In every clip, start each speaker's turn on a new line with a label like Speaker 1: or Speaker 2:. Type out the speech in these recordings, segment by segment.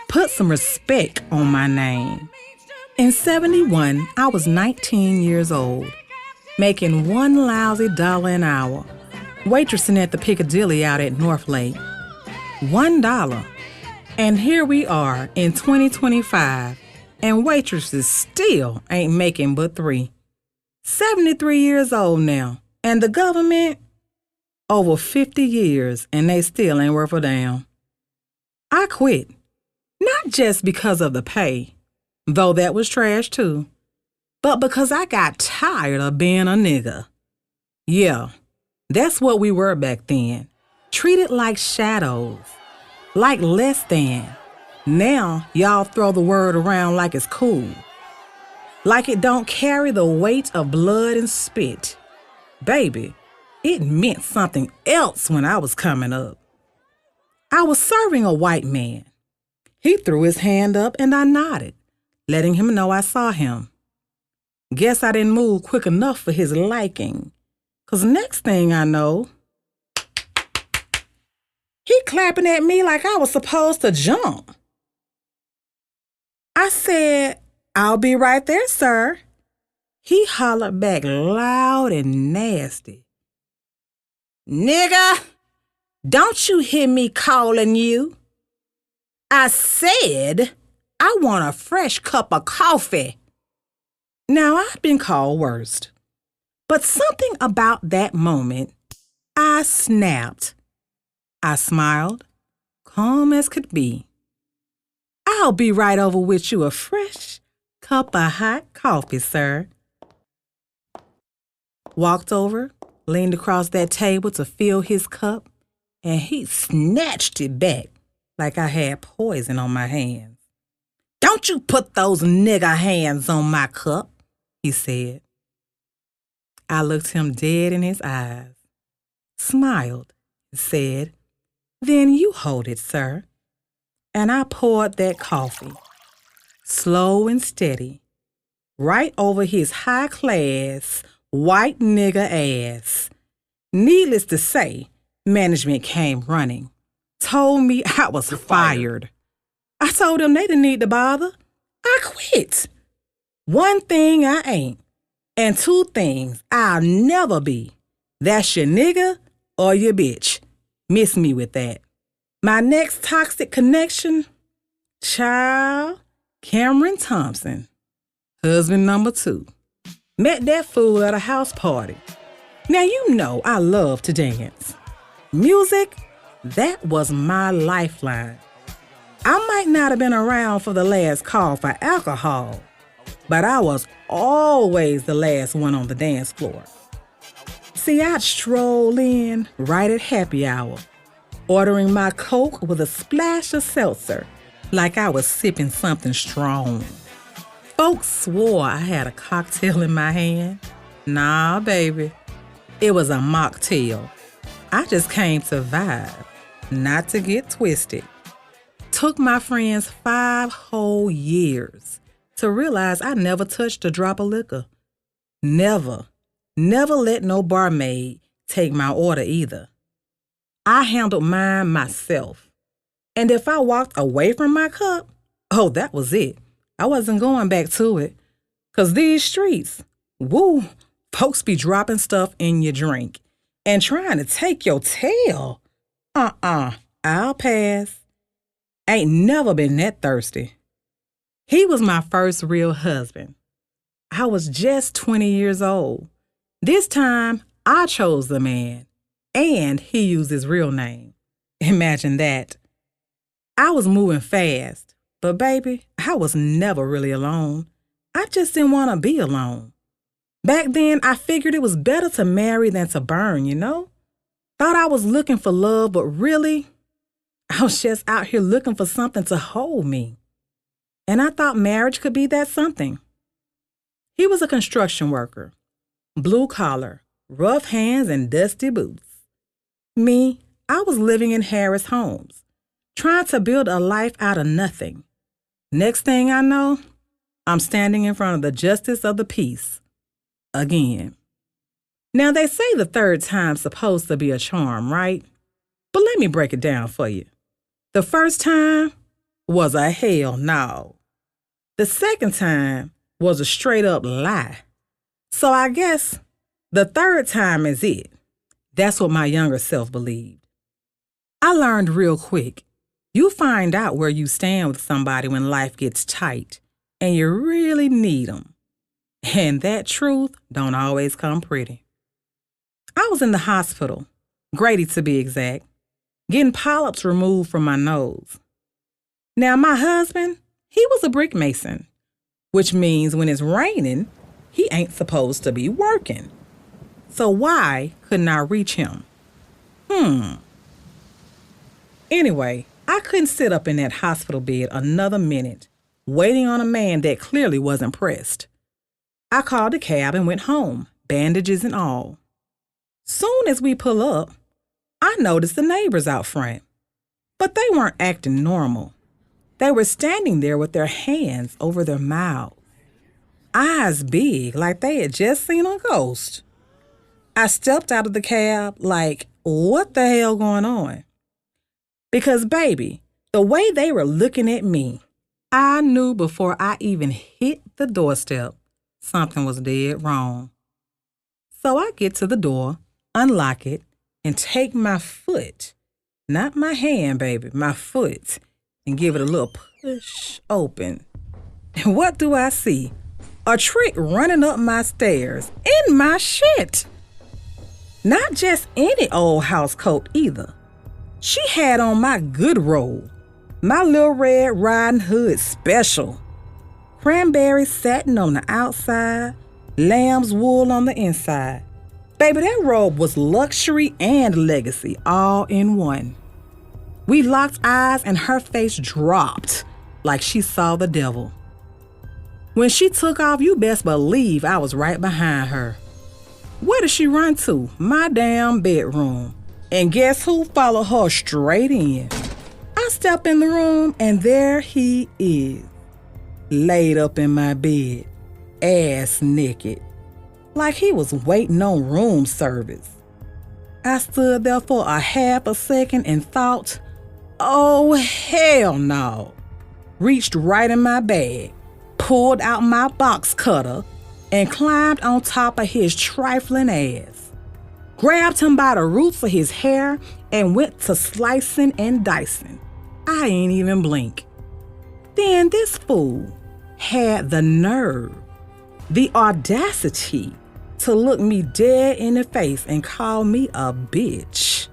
Speaker 1: Put some respect on my name. In 71, I was 19 years old, making one lousy dollar an hour, waitressing at the Piccadilly out at North Lake. $1. And here we are in 2025, and waitresses still ain't making but $3. 73 years old now, and the government? Over 50 years, and they still ain't worth a damn. I quit, not just because of the pay, though that was trash too, but because I got tired of being a nigga. Yeah, that's what we were back then, treated like shadows, like less than. Now, y'all throw the word around like it's cool, like it don't carry the weight of blood and spit. Baby, it meant something else when I was coming up. I was serving a white man. He threw his hand up and I nodded, letting him know I saw him. Guess I didn't move quick enough for his liking, 'cause next thing I know, he clapping at me like I was supposed to jump. I said, "I'll be right there, sir." He hollered back loud and nasty. "Nigga, don't you hear me calling you? I said I want a fresh cup of coffee." Now, I've been called worst, but something about that moment, I snapped. I smiled, calm as could be. "I'll be right over with you a fresh cup of hot coffee, sir." Walked over, leaned across that table to fill his cup, and he snatched it back like I had poison on my hands. "Don't you put those nigger hands on my cup," he said. I looked him dead in his eyes, smiled, and said, "Then you hold it, sir." And I poured that coffee, slow and steady, right over his high-class, white nigger ass. Needless to say, management came running, told me I was fired. I told them they didn't need to bother. I quit. One thing I ain't, and two things I'll never be. That's your nigga or your bitch. Miss me with that. My next toxic connection? Child, Cameron Thompson, husband number 2. Met that fool at a house party. Now you know I love to dance. Music, that was my lifeline. I might not have been around for the last call for alcohol, but I was always the last one on the dance floor. See, I'd stroll in right at happy hour, ordering my Coke with a splash of seltzer, like I was sipping something strong. Folks swore I had a cocktail in my hand. Nah, baby, it was a mocktail. I just came to vibe, not to get twisted. Took my friends 5 whole years to realize I never touched a drop of liquor. Never let no barmaid take my order either. I handled mine myself. And if I walked away from my cup, oh, that was it. I wasn't going back to it. 'Cause these streets, woo, folks be dropping stuff in your drink and trying to take your tail. I'll pass. Ain't never been that thirsty. He was my first real husband. I was just 20 years old. This time, I chose the man, and he used his real name. Imagine that. I was moving fast, but baby, I was never really alone. I just didn't want to be alone. Back then, I figured it was better to marry than to burn, you know? Thought I was looking for love, but really, I was just out here looking for something to hold me. And I thought marriage could be that something. He was a construction worker, blue collar, rough hands and dusty boots. Me, I was living in Harris Homes, trying to build a life out of nothing. Next thing I know, I'm standing in front of the justice of the peace. Again. Now, they say the third time's supposed to be a charm, right? But let me break it down for you. The first time, was a hell no. The second time was a straight up lie. So I guess the third time is it. That's what my younger self believed. I learned real quick. You find out where you stand with somebody when life gets tight and you really need them. And that truth don't always come pretty. I was in the hospital, Grady to be exact, getting polyps removed from my nose. Now my husband, he was a brick mason, which means when it's raining, he ain't supposed to be working. So why couldn't I reach him? Anyway, I couldn't sit up in that hospital bed another minute, waiting on a man that clearly wasn't pressed. I called a cab and went home, bandages and all. Soon as we pull up, I noticed the neighbors out front. But they weren't acting normal. They were standing there with their hands over their mouths, eyes big like they had just seen a ghost. I stepped out of the cab like, what the hell going on? Because, baby, the way they were looking at me, I knew before I even hit the doorstep, something was dead wrong. So I get to the door, unlock it, and take my foot, not my hand, baby, my foot, and give it a little push open. And what do I see? A trick running up my stairs in my shit. Not just any old house coat either. She had on my good robe, my little Red Riding Hood special. Cranberry satin on the outside, lamb's wool on the inside. Baby, that robe was luxury and legacy all in one. We locked eyes and her face dropped like she saw the devil. When she took off, you best believe I was right behind her. Where did she run to? My damn bedroom. And guess who followed her straight in? I step in the room and there he is, laid up in my bed, ass naked, like he was waiting on room service. I stood there for a half a second and thought, oh hell no. Reached right in my bag, pulled out my box cutter, and climbed on top of his trifling ass. Grabbed him by the roots of his hair and went to slicing and dicing. I ain't even blink. Then this fool had the nerve, the audacity to look me dead in the face and call me a bitch.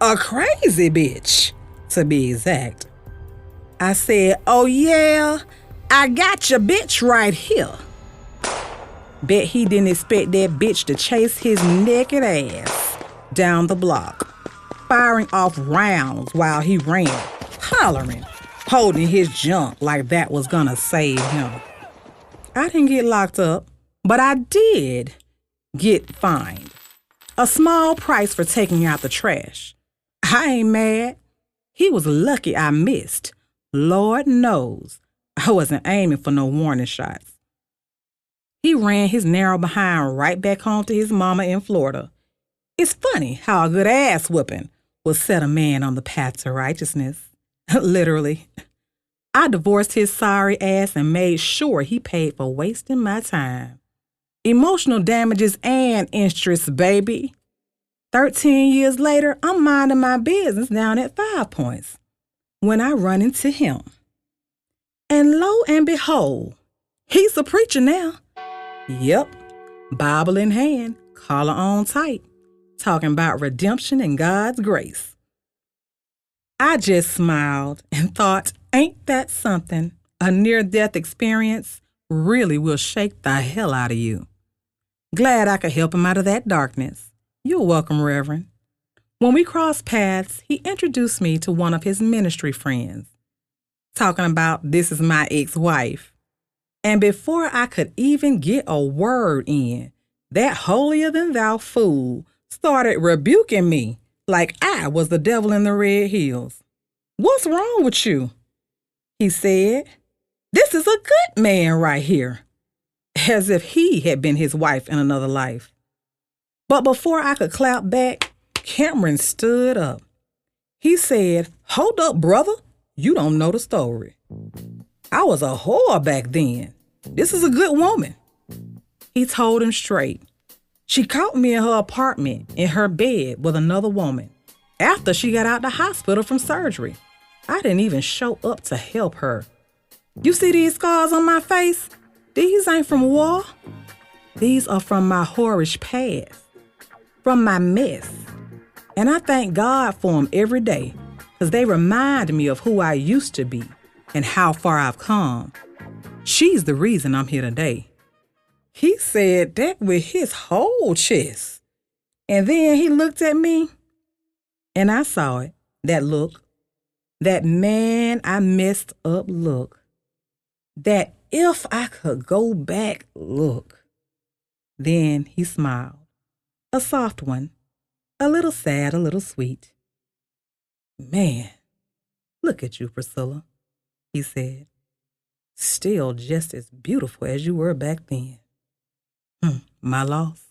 Speaker 1: A crazy bitch, to be exact. I said, oh yeah, I got your bitch right here. Bet he didn't expect that bitch to chase his naked ass down the block, firing off rounds while he ran, hollering, holding his junk like that was gonna save him. I didn't get locked up, but I did get fined. A small price for taking out the trash. I ain't mad. He was lucky I missed. Lord knows I wasn't aiming for no warning shots. He ran his narrow behind right back home to his mama in Florida. It's funny how a good ass whooping will set a man on the path to righteousness. Literally. I divorced his sorry ass and made sure he paid for wasting my time. Emotional damages and interest, baby. 13 years later, I'm minding my business down at 5 Points when I run into him. And lo and behold, he's a preacher now. Yep, Bible in hand, collar on tight, talking about redemption and God's grace. I just smiled and thought, ain't that something? A near-death experience really will shake the hell out of you. Glad I could help him out of that darkness. You're welcome, Reverend. When we crossed paths, he introduced me to one of his ministry friends, talking about this is my ex-wife. And before I could even get a word in, that holier-than-thou fool started rebuking me like I was the devil in the red hills. What's wrong with you? He said, this is a good man right here. As if he had been his wife in another life. But before I could clap back, Cameron stood up. He said, hold up, brother. You don't know the story. I was a whore back then. This is a good woman. He told him straight. She caught me in her apartment in her bed with another woman after she got out the hospital from surgery. I didn't even show up to help her. You see these scars on my face? These ain't from war. These are from my whorish past, from my mess. And I thank God for them every day because they remind me of who I used to be and how far I've come. She's the reason I'm here today. He said that with his whole chest. And then he looked at me and I saw it, that look, that man I messed up look, that if I could go back look. Then he smiled, a soft one, a little sad, a little sweet. Man, look at you, Priscilla, he said, still just as beautiful as you were back then. My loss.